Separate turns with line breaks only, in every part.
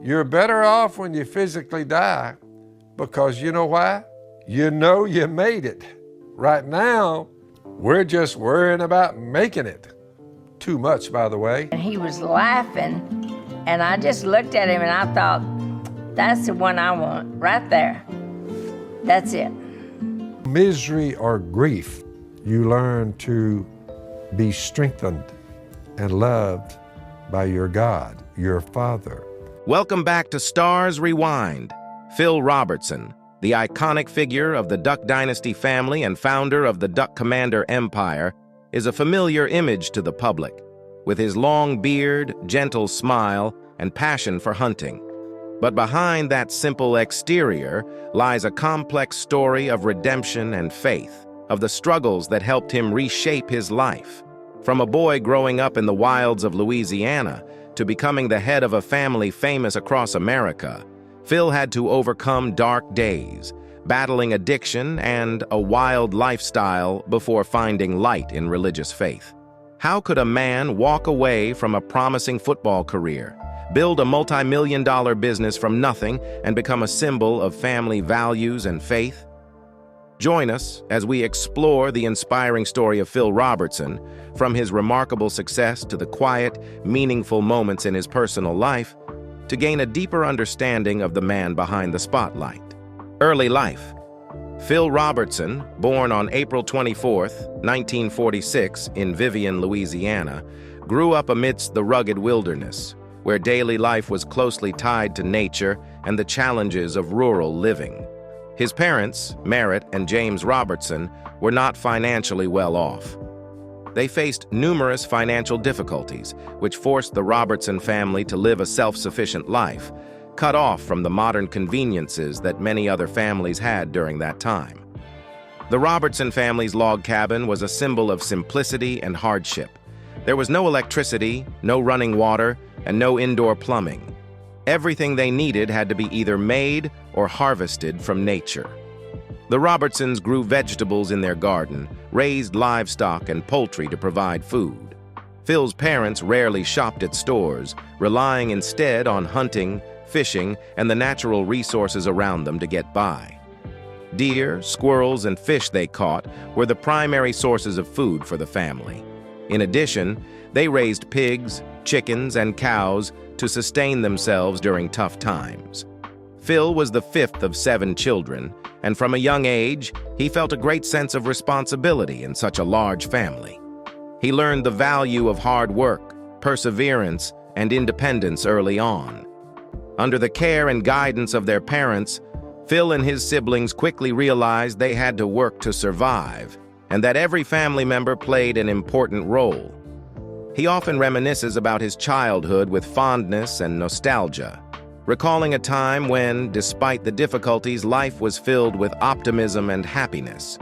You're better off when you physically die, because you know why? You know you made it. Right now, we're just worrying about making it. Too much, by the way.
And he was laughing, and I just looked at him and I thought, that's the one I want, right there. That's it.
Misery or grief, you learn to be strengthened and loved by your God, your Father.
Welcome back to Stars Rewind. Phil Robertson, the iconic figure of the Duck Dynasty family and founder of the Duck Commander Empire, is a familiar image to the public, with his long beard, gentle smile, and passion for hunting. But behind that simple exterior lies a complex story of redemption and faith, of the struggles that helped him reshape his life. From a boy growing up in the wilds of Louisiana to becoming the head of a family famous across America, Phil had to overcome dark days, battling addiction and a wild lifestyle before finding light in religious faith. How could a man walk away from a promising football career, build a multi-million-dollar business from nothing, and become a symbol of family values and faith? Join us as we explore the inspiring story of Phil Robertson, from his remarkable success to the quiet, meaningful moments in his personal life, to gain a deeper understanding of the man behind the spotlight. Early life. Phil Robertson, born on April 24, 1946, in Vivian, Louisiana, grew up amidst the rugged wilderness, where daily life was closely tied to nature and the challenges of rural living. His parents, Merritt and James Robertson, were not financially well off. They faced numerous financial difficulties, which forced the Robertson family to live a self-sufficient life, cut off from the modern conveniences that many other families had during that time. The Robertson family's log cabin was a symbol of simplicity and hardship. There was no electricity, no running water, and no indoor plumbing. Everything they needed had to be either made or harvested from nature. The Robertsons grew vegetables in their garden, raised livestock and poultry to provide food. Phil's parents rarely shopped at stores, relying instead on hunting, fishing, and the natural resources around them to get by. Deer, squirrels, and fish they caught were the primary sources of food for the family. In addition, they raised pigs, chickens, and cows to sustain themselves during tough times. Phil was the fifth of 7 children, and from a young age, he felt a great sense of responsibility in such a large family. He learned the value of hard work, perseverance, and independence early on. Under the care and guidance of their parents, Phil and his siblings quickly realized they had to work to survive, and that every family member played an important role. He often reminisces about his childhood with fondness and nostalgia, recalling a time when, despite the difficulties, life was filled with optimism and happiness.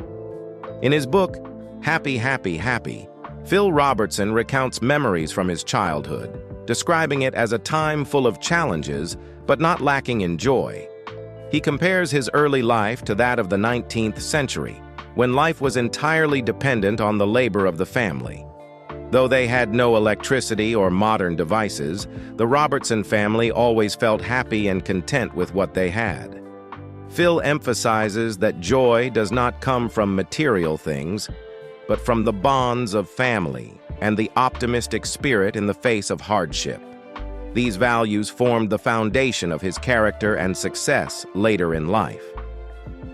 In his book, Happy, Happy, Happy, Phil Robertson recounts memories from his childhood, describing it as a time full of challenges, but not lacking in joy. He compares his early life to that of the 19th century, when life was entirely dependent on the labor of the family. Though they had no electricity or modern devices, the Robertson family always felt happy and content with what they had. Phil emphasizes that joy does not come from material things, but from the bonds of family and the optimistic spirit in the face of hardship. These values formed the foundation of his character and success later in life.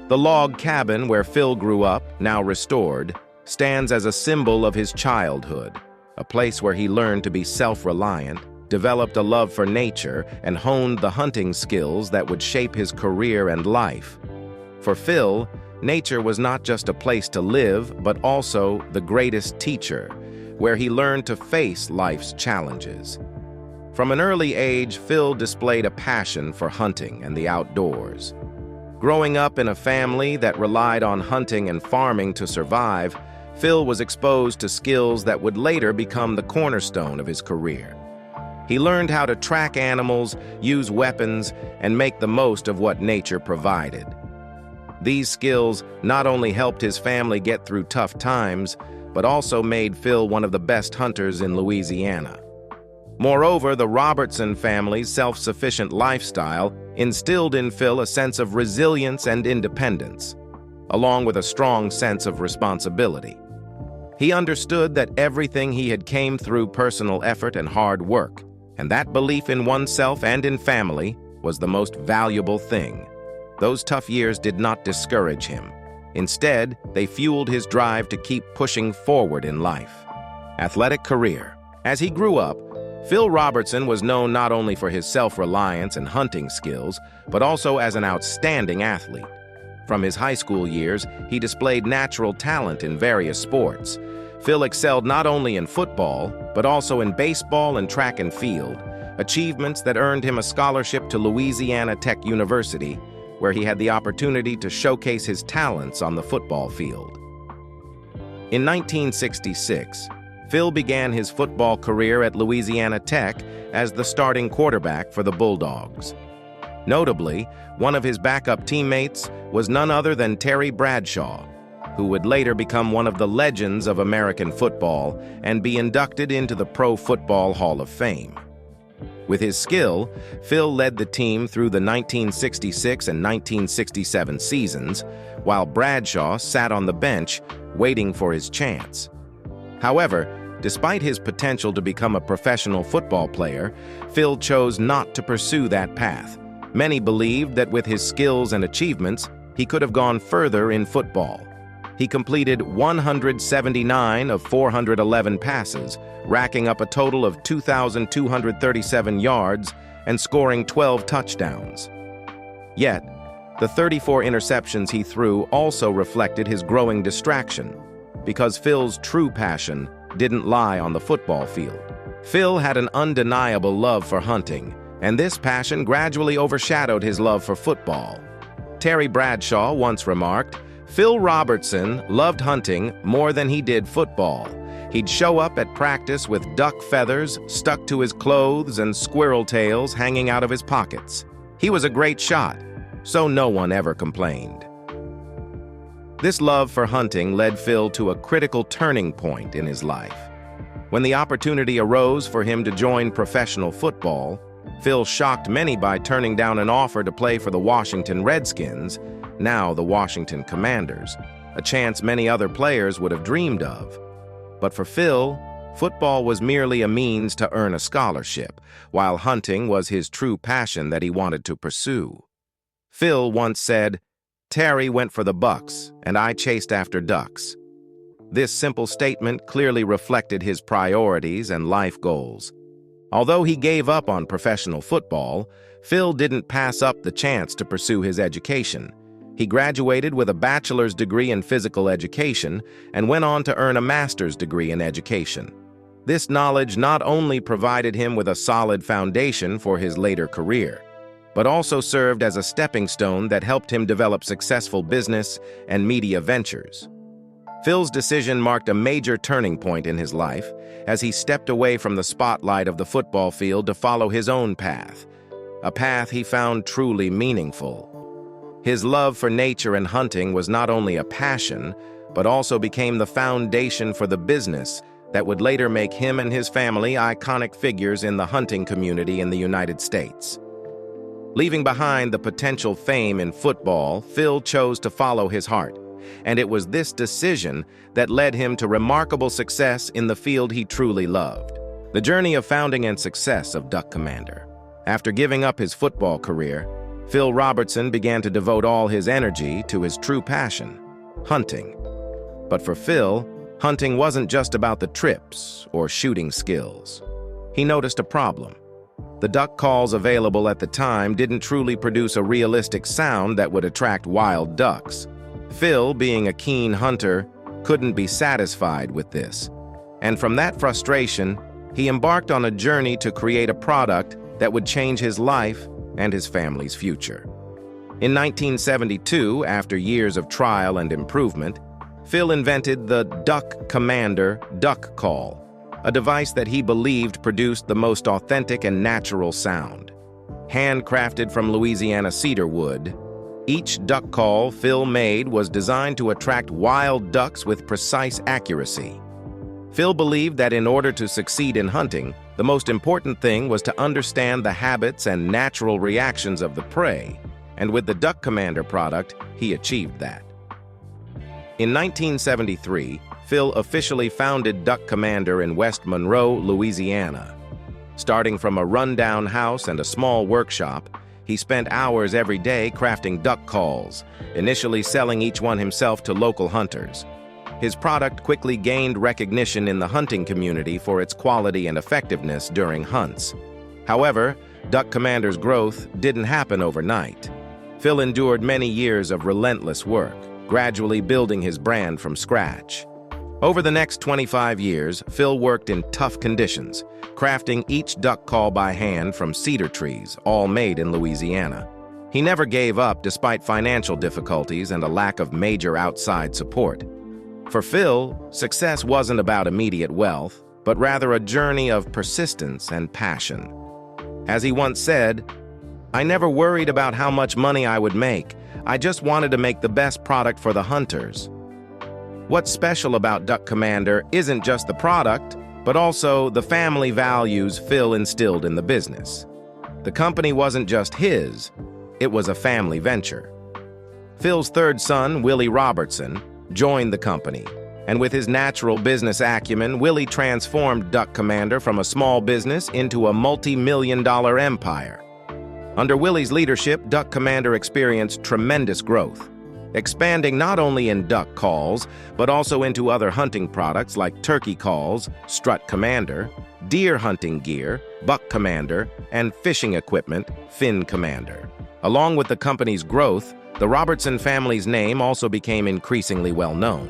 The log cabin where Phil grew up, now restored, stands as a symbol of his childhood, a place where he learned to be self-reliant, developed a love for nature, and honed the hunting skills that would shape his career and life. For Phil, nature was not just a place to live, but also the greatest teacher, where he learned to face life's challenges. From an early age, Phil displayed a passion for hunting and the outdoors. Growing up in a family that relied on hunting and farming to survive, Phil was exposed to skills that would later become the cornerstone of his career. He learned how to track animals, use weapons, and make the most of what nature provided. These skills not only helped his family get through tough times, but also made Phil one of the best hunters in Louisiana. Moreover, the Robertson family's self-sufficient lifestyle instilled in Phil a sense of resilience and independence, along with a strong sense of responsibility. He understood that everything he had came through personal effort and hard work, and that belief in oneself and in family was the most valuable thing. Those tough years did not discourage him. Instead, they fueled his drive to keep pushing forward in life. Athletic career. As he grew up, Phil Robertson was known not only for his self-reliance and hunting skills, but also as an outstanding athlete. From his high school years, he displayed natural talent in various sports. Phil excelled not only in football, but also in baseball and track and field, achievements that earned him a scholarship to Louisiana Tech University, where he had the opportunity to showcase his talents on the football field. In 1966, Phil began his football career at Louisiana Tech as the starting quarterback for the Bulldogs. Notably, one of his backup teammates was none other than Terry Bradshaw, who would later become one of the legends of American football and be inducted into the Pro Football Hall of Fame. With his skill, Phil led the team through the 1966 and 1967 seasons, while Bradshaw sat on the bench waiting for his chance. However, despite his potential to become a professional football player, Phil chose not to pursue that path. Many believed that with his skills and achievements, he could have gone further in football. He completed 179 of 411 passes, racking up a total of 2,237 yards and scoring 12 touchdowns. Yet, the 34 interceptions he threw also reflected his growing distraction, because Phil's true passion didn't lie on the football field. Phil had an undeniable love for hunting, and this passion gradually overshadowed his love for football. Terry Bradshaw once remarked, "Phil Robertson loved hunting more than he did football. He'd show up at practice with duck feathers stuck to his clothes and squirrel tails hanging out of his pockets. He was a great shot, so no one ever complained." This love for hunting led Phil to a critical turning point in his life. When the opportunity arose for him to join professional football, Phil shocked many by turning down an offer to play for the Washington Redskins, now the Washington Commanders, a chance many other players would have dreamed of. But for Phil, football was merely a means to earn a scholarship, while hunting was his true passion that he wanted to pursue. Phil once said, "Terry went for the bucks, and I chased after ducks." This simple statement clearly reflected his priorities and life goals. Although he gave up on professional football, Phil didn't pass up the chance to pursue his education. He graduated with a bachelor's degree in physical education and went on to earn a master's degree in education. This knowledge not only provided him with a solid foundation for his later career, but also served as a stepping stone that helped him develop successful business and media ventures. Phil's decision marked a major turning point in his life as he stepped away from the spotlight of the football field to follow his own path, a path he found truly meaningful. His love for nature and hunting was not only a passion, but also became the foundation for the business that would later make him and his family iconic figures in the hunting community in the United States. Leaving behind the potential fame in football, Phil chose to follow his heart, and it was this decision that led him to remarkable success in the field he truly loved. The journey of founding and success of Duck Commander. After giving up his football career, Phil Robertson began to devote all his energy to his true passion, hunting. But for Phil, hunting wasn't just about the trips or shooting skills. He noticed a problem. The duck calls available at the time didn't truly produce a realistic sound that would attract wild ducks. Phil, being a keen hunter, couldn't be satisfied with this. And from that frustration, he embarked on a journey to create a product that would change his life and his family's future. In 1972, after years of trial and improvement, Phil invented the Duck Commander duck call, a device that he believed produced the most authentic and natural sound. Handcrafted from Louisiana cedar wood, each duck call Phil made was designed to attract wild ducks with precise accuracy. Phil believed that in order to succeed in hunting, The most important thing was to understand the habits and natural reactions of the prey, and with the Duck Commander product, he achieved that. In 1973, Phil officially founded Duck Commander in West Monroe, Louisiana. Starting from a rundown house and a small workshop, he spent hours every day crafting duck calls, initially selling each one himself to local hunters. His product quickly gained recognition in the hunting community for its quality and effectiveness during hunts. However, Duck Commander's growth didn't happen overnight. Phil endured many years of relentless work, gradually building his brand from scratch. Over the next 25 years, Phil worked in tough conditions, crafting each duck call by hand from cedar trees, all made in Louisiana. He never gave up despite financial difficulties and a lack of major outside support. For Phil, success wasn't about immediate wealth, but rather a journey of persistence and passion. As he once said, "I never worried about how much money I would make. I just wanted to make the best product for the hunters." What's special about Duck Commander isn't just the product, but also the family values Phil instilled in the business. The company wasn't just his, it was a family venture. Phil's third son, Willie Robertson, joined the company, and with his natural business acumen, Willie transformed Duck Commander from a small business into a multi-million-dollar empire. Under Willie's leadership, Duck Commander experienced tremendous growth, expanding not only in duck calls, but also into other hunting products like turkey calls, Strut Commander, deer hunting gear, Buck Commander, and fishing equipment, Fin Commander. Along with the company's growth, the Robertson family's name also became increasingly well known.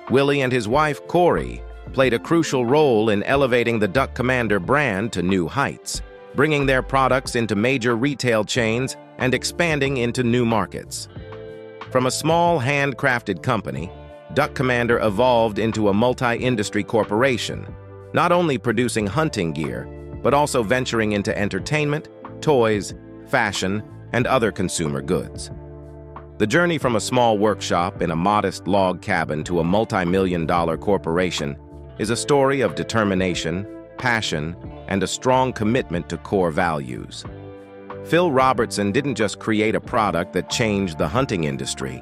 Willie and his wife, Corey, played a crucial role in elevating the Duck Commander brand to new heights, bringing their products into major retail chains and expanding into new markets. From a small, handcrafted company, Duck Commander evolved into a multi-industry corporation, not only producing hunting gear, but also venturing into entertainment, toys, fashion, and other consumer goods. The journey from a small workshop in a modest log cabin to a multi-million-dollar corporation is a story of determination, passion, and a strong commitment to core values. Phil Robertson didn't just create a product that changed the hunting industry.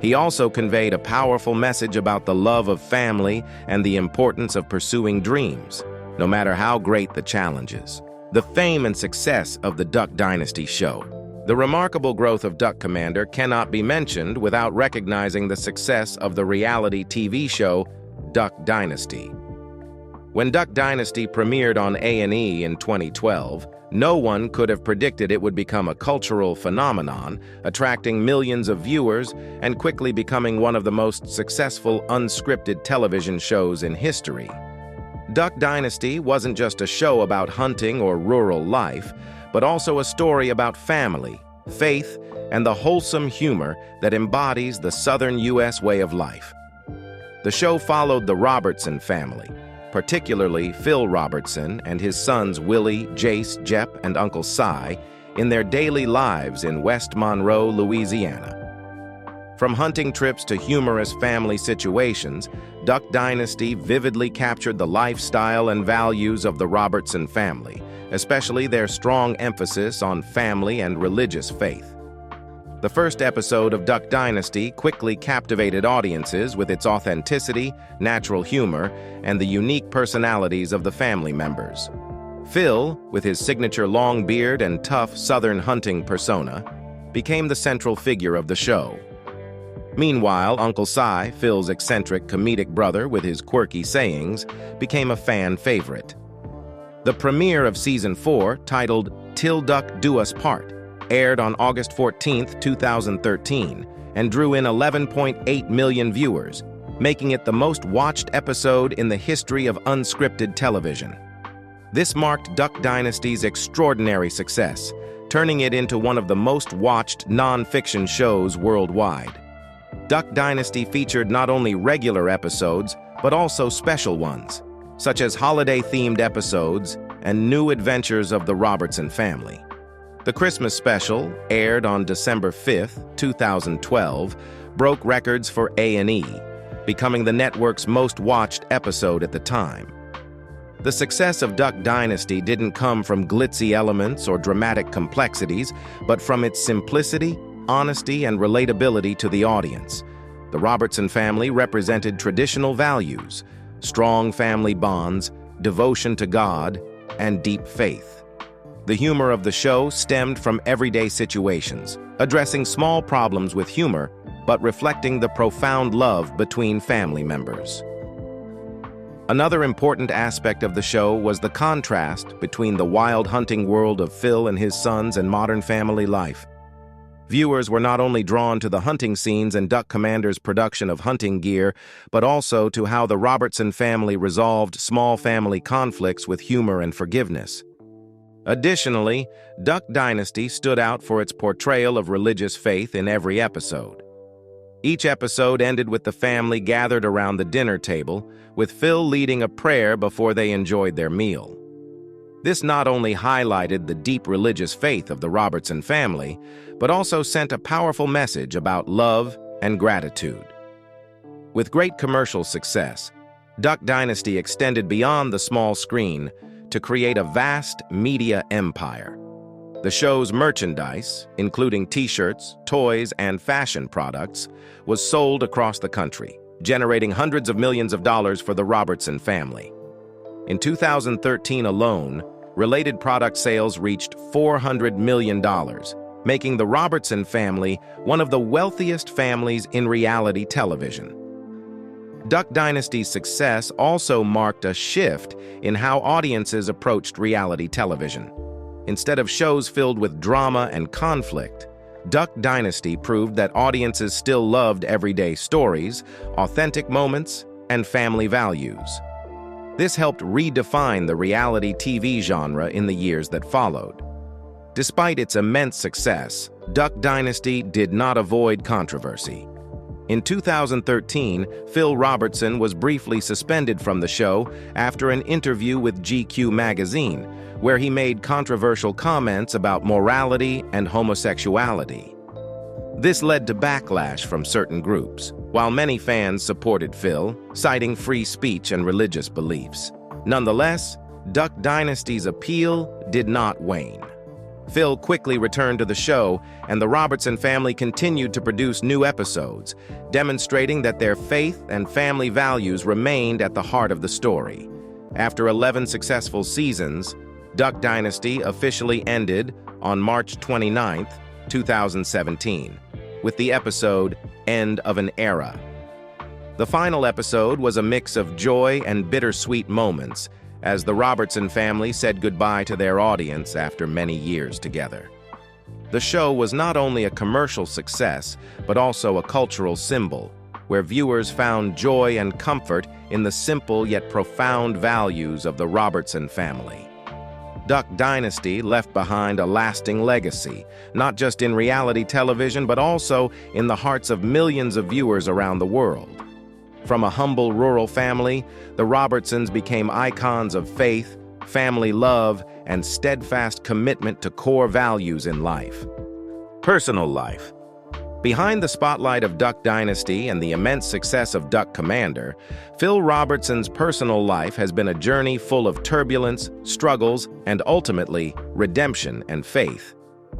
He also conveyed a powerful message about the love of family and the importance of pursuing dreams, no matter how great the challenges. The fame and success of the Duck Dynasty show. The remarkable growth of Duck Commander cannot be mentioned without recognizing the success of the reality TV show Duck Dynasty. When Duck Dynasty premiered on A&E in 2012, no one could have predicted it would become a cultural phenomenon, attracting millions of viewers and quickly becoming one of the most successful unscripted television shows in history. Duck Dynasty wasn't just a show about hunting or rural life, but also a story about family, faith, and the wholesome humor that embodies the Southern U.S. way of life. The show followed the Robertson family, particularly Phil Robertson and his sons Willie, Jace, Jep, and Uncle Si, in their daily lives in West Monroe, Louisiana. From hunting trips to humorous family situations, Duck Dynasty vividly captured the lifestyle and values of the Robertson family, especially their strong emphasis on family and religious faith. The first episode of Duck Dynasty quickly captivated audiences with its authenticity, natural humor, and the unique personalities of the family members. Phil, with his signature long beard and tough Southern hunting persona, became the central figure of the show. Meanwhile, Uncle Si, Phil's eccentric comedic brother with his quirky sayings, became a fan favorite. The premiere of Season 4, titled Till Duck Do Us Part, aired on August 14, 2013, and drew in 11.8 million viewers, making it the most watched episode in the history of unscripted television. This marked Duck Dynasty's extraordinary success, turning it into one of the most watched non-fiction shows worldwide. Duck Dynasty featured not only regular episodes, but also special ones, such as holiday-themed episodes and new adventures of the Robertson family. The Christmas special, aired on December 5, 2012, broke records for A&E, becoming the network's most watched episode at the time. The success of Duck Dynasty didn't come from glitzy elements or dramatic complexities, but from its simplicity, honesty, and relatability to the audience. The Robertson family represented traditional values, strong family bonds, devotion to God, and deep faith. The humor of the show stemmed from everyday situations, addressing small problems with humor, but reflecting the profound love between family members. Another important aspect of the show was the contrast between the wild hunting world of Phil and his sons and modern family life. Viewers were not only drawn to the hunting scenes and Duck Commander's production of hunting gear, but also to how the Robertson family resolved small family conflicts with humor and forgiveness. Additionally, Duck Dynasty stood out for its portrayal of religious faith in every episode. Each episode ended with the family gathered around the dinner table, with Phil leading a prayer before they enjoyed their meal. This not only highlighted the deep religious faith of the Robertson family, but also sent a powerful message about love and gratitude. With great commercial success, Duck Dynasty extended beyond the small screen to create a vast media empire. The show's merchandise, including t-shirts, toys, and fashion products, was sold across the country, generating hundreds of millions of dollars for the Robertson family. In 2013 alone, related product sales reached $400 million, making the Robertson family one of the wealthiest families in reality television. Duck Dynasty's success also marked a shift in how audiences approached reality television. Instead of shows filled with drama and conflict, Duck Dynasty proved that audiences still loved everyday stories, authentic moments, and family values. This helped redefine the reality TV genre in the years that followed. Despite its immense success, Duck Dynasty did not avoid controversy. In 2013, Phil Robertson was briefly suspended from the show after an interview with GQ magazine, where he made controversial comments about morality and homosexuality. This led to backlash from certain groups, while many fans supported Phil, citing free speech and religious beliefs. Nonetheless, Duck Dynasty's appeal did not wane. Phil quickly returned to the show, and the Robertson family continued to produce new episodes, demonstrating that their faith and family values remained at the heart of the story. After 11 successful seasons, Duck Dynasty officially ended on March 29, 2017, with the episode End of an Era. The final episode was a mix of joy and bittersweet moments, as the Robertson family said goodbye to their audience after many years together. The show was not only a commercial success, but also a cultural symbol, where viewers found joy and comfort in the simple yet profound values of the Robertson family. Duck Dynasty left behind a lasting legacy, not just in reality television, but also in the hearts of millions of viewers around the world. From a humble rural family, the Robertsons became icons of faith, family love, and steadfast commitment to core values in life. Personal life. Behind the spotlight of Duck Dynasty and the immense success of Duck Commander, Phil Robertson's personal life has been a journey full of turbulence, struggles, and ultimately, redemption and faith.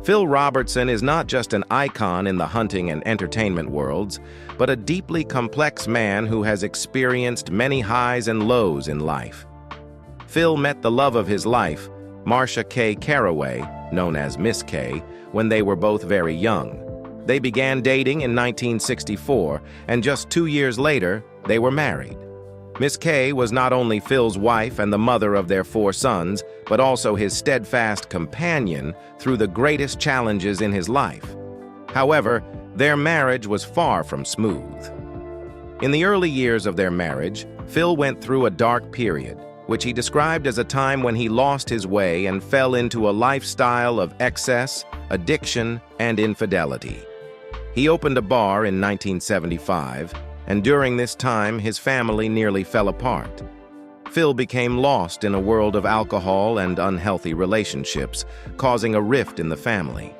Phil Robertson is not just an icon in the hunting and entertainment worlds, but a deeply complex man who has experienced many highs and lows in life. Phil met the love of his life, Marcia K. Caraway, known as Miss K, when they were both very young. They began dating in 1964, and just 2 years later, they were married. Miss K was not only Phil's wife and the mother of their 4 sons, but also his steadfast companion through the greatest challenges in his life. However, their marriage was far from smooth. In the early years of their marriage, Phil went through a dark period, which he described as a time when he lost his way and fell into a lifestyle of excess, addiction, and infidelity. He opened a bar in 1975, and during this time, his family nearly fell apart. Phil became lost in a world of alcohol and unhealthy relationships, causing a rift in the family.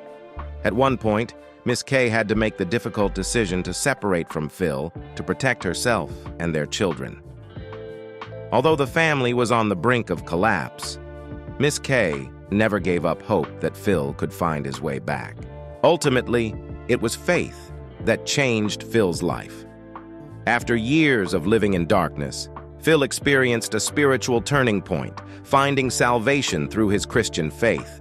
At one point, Miss K had to make the difficult decision to separate from Phil to protect herself and their children. Although the family was on the brink of collapse, Miss Kay never gave up hope that Phil could find his way back. Ultimately, it was faith that changed Phil's life. After years of living in darkness, Phil experienced a spiritual turning point, finding salvation through his Christian faith.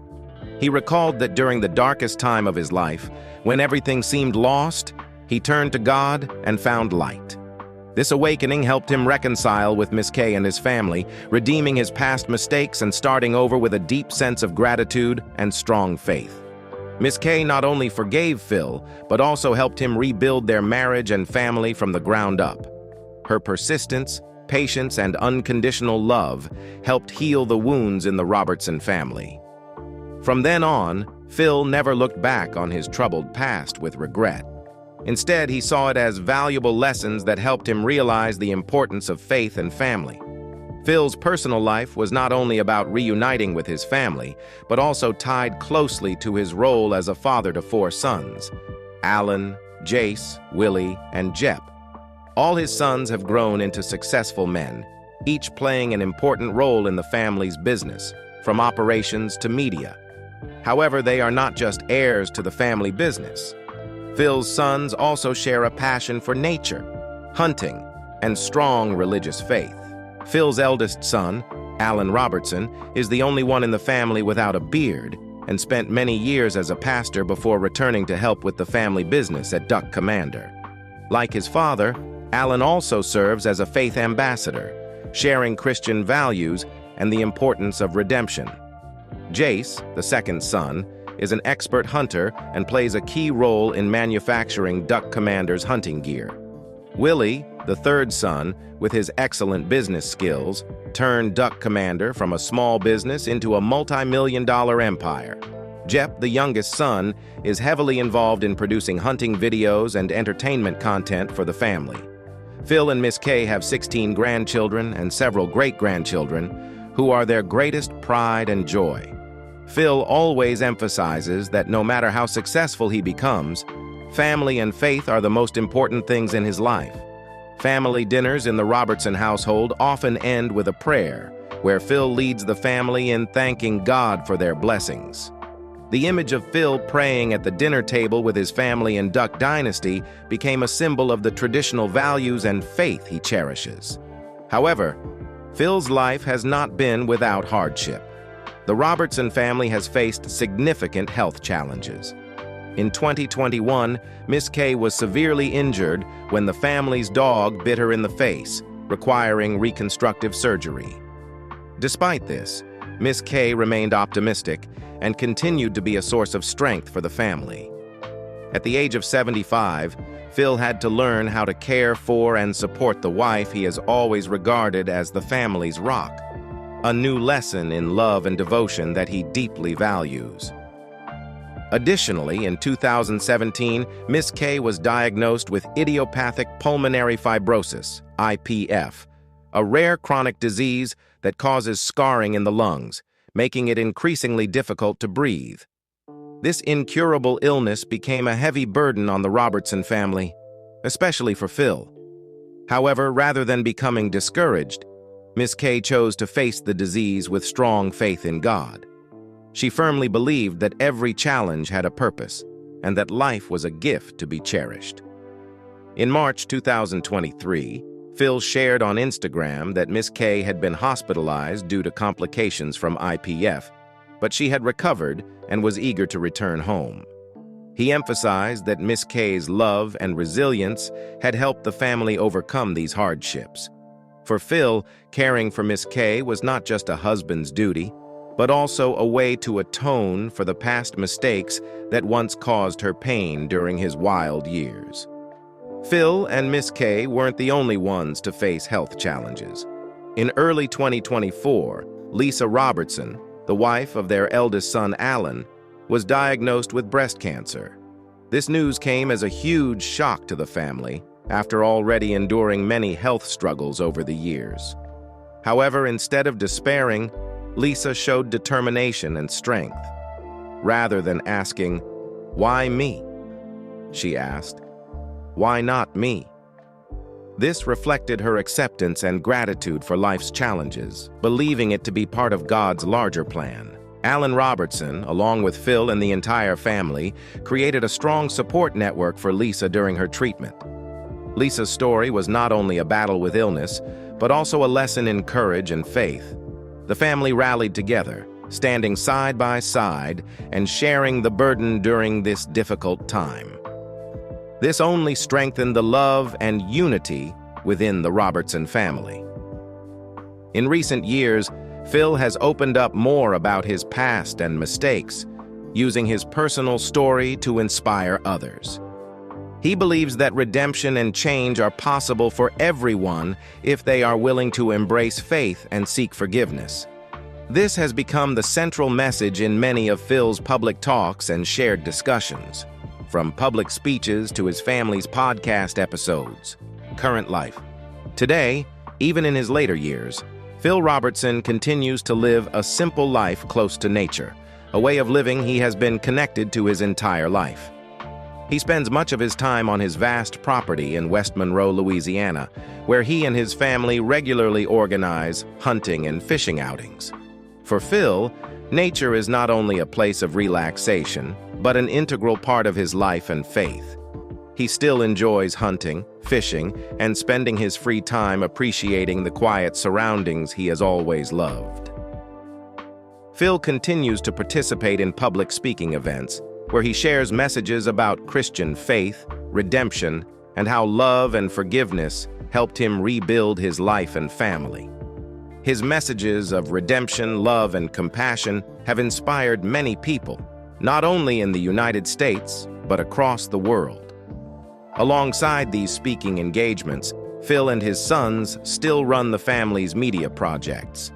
He recalled that during the darkest time of his life, when everything seemed lost, he turned to God and found light. This awakening helped him reconcile with Miss Kay and his family, redeeming his past mistakes and starting over with a deep sense of gratitude and strong faith. Miss Kay not only forgave Phil, but also helped him rebuild their marriage and family from the ground up. Her persistence, patience, and unconditional love helped heal the wounds in the Robertson family. From then on, Phil never looked back on his troubled past with regret. Instead, he saw it as valuable lessons that helped him realize the importance of faith and family. Phil's personal life was not only about reuniting with his family, but also tied closely to his role as a father to 4 sons: Alan, Jace, Willie, and Jep. All his sons have grown into successful men, each playing an important role in the family's business, from operations to media. However, they are not just heirs to the family business. Phil's sons also share a passion for nature, hunting, and strong religious faith. Phil's eldest son, Alan Robertson, is the only one in the family without a beard and spent many years as a pastor before returning to help with the family business at Duck Commander. Like his father, Alan also serves as a faith ambassador, sharing Christian values and the importance of redemption. Jace, the second son, is an expert hunter and plays a key role in manufacturing Duck Commander's hunting gear. Willie, the third son, with his excellent business skills, turned Duck Commander from a small business into a multi-million-dollar empire. Jep, the youngest son, is heavily involved in producing hunting videos and entertainment content for the family. Phil and Miss Kay have 16 grandchildren and several great-grandchildren who are their greatest pride and joy. Phil always emphasizes that no matter how successful he becomes, family and faith are the most important things in his life. Family dinners in the Robertson household often end with a prayer, where Phil leads the family in thanking God for their blessings. The image of Phil praying at the dinner table with his family in Duck Dynasty became a symbol of the traditional values and faith he cherishes. However, Phil's life has not been without hardship. The Robertson family has faced significant health challenges. In 2021, Miss Kay was severely injured when the family's dog bit her in the face, requiring reconstructive surgery. Despite this, Miss Kay remained optimistic and continued to be a source of strength for the family. At the age of 75, Phil had to learn how to care for and support the wife he has always regarded as the family's rock, a new lesson in love and devotion that he deeply values. Additionally, in 2017, Miss Kay was diagnosed with idiopathic pulmonary fibrosis, IPF, a rare chronic disease that causes scarring in the lungs, making it increasingly difficult to breathe. This incurable illness became a heavy burden on the Robertson family, especially for Phil. However, rather than becoming discouraged, Miss Kay chose to face the disease with strong faith in God. She firmly believed that every challenge had a purpose and that life was a gift to be cherished. In March 2023, Phil shared on Instagram that Miss Kay had been hospitalized due to complications from IPF, but she had recovered and was eager to return home. He emphasized that Miss Kay's love and resilience had helped the family overcome these hardships. For Phil, caring for Miss Kay was not just a husband's duty, but also a way to atone for the past mistakes that once caused her pain during his wild years. Phil and Miss Kay weren't the only ones to face health challenges. In early 2024, Lisa Robertson, the wife of their eldest son Alan, was diagnosed with breast cancer. This news came as a huge shock to the family, after already enduring many health struggles over the years. However, instead of despairing, Lisa showed determination and strength. Rather than asking, "Why me?" she asked, "Why not me?" This reflected her acceptance and gratitude for life's challenges, believing it to be part of God's larger plan. Alan Robertson, along with Phil and the entire family, created a strong support network for Lisa during her treatment. Lisa's story was not only a battle with illness, but also a lesson in courage and faith. The family rallied together, standing side by side and sharing the burden during this difficult time. This only strengthened the love and unity within the Robertson family. In recent years, Phil has opened up more about his past and mistakes, using his personal story to inspire others. He believes that redemption and change are possible for everyone if they are willing to embrace faith and seek forgiveness. This has become the central message in many of Phil's public talks and shared discussions, from public speeches to his family's podcast episodes. Current life. Today, even in his later years, Phil Robertson continues to live a simple life close to nature, a way of living he has been connected to his entire life. He spends much of his time on his vast property in West Monroe, Louisiana, where he and his family regularly organize hunting and fishing outings. For Phil, nature is not only a place of relaxation, but an integral part of his life and faith. He still enjoys hunting, fishing, and spending his free time appreciating the quiet surroundings he has always loved. Phil continues to participate in public speaking events, where he shares messages about Christian faith, redemption, and how love and forgiveness helped him rebuild his life and family. His messages of redemption, love, and compassion have inspired many people, not only in the United States, but across the world. Alongside these speaking engagements, Phil and his sons still run the family's media projects.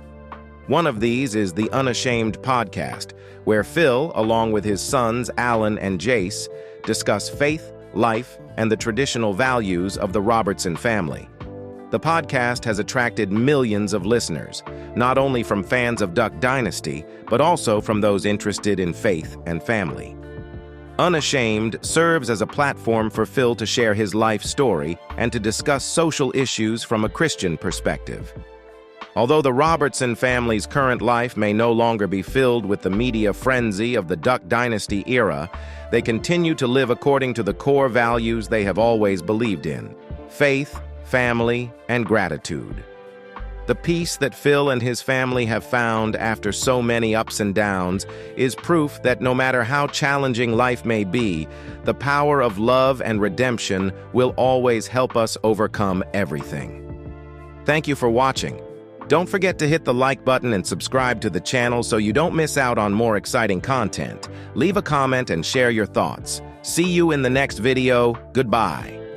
One of these is the Unashamed podcast, where Phil, along with his sons Alan and Jace, discuss faith, life, and the traditional values of the Robertson family. The podcast has attracted millions of listeners, not only from fans of Duck Dynasty, but also from those interested in faith and family. Unashamed serves as a platform for Phil to share his life story and to discuss social issues from a Christian perspective. Although the Robertson family's current life may no longer be filled with the media frenzy of the Duck Dynasty era, they continue to live according to the core values they have always believed in: faith, family, and gratitude. The peace that Phil and his family have found after so many ups and downs is proof that no matter how challenging life may be, the power of love and redemption will always help us overcome everything. Thank you for watching. Don't forget to hit the like button and subscribe to the channel so you don't miss out on more exciting content. Leave a comment and share your thoughts. See you in the next video. Goodbye.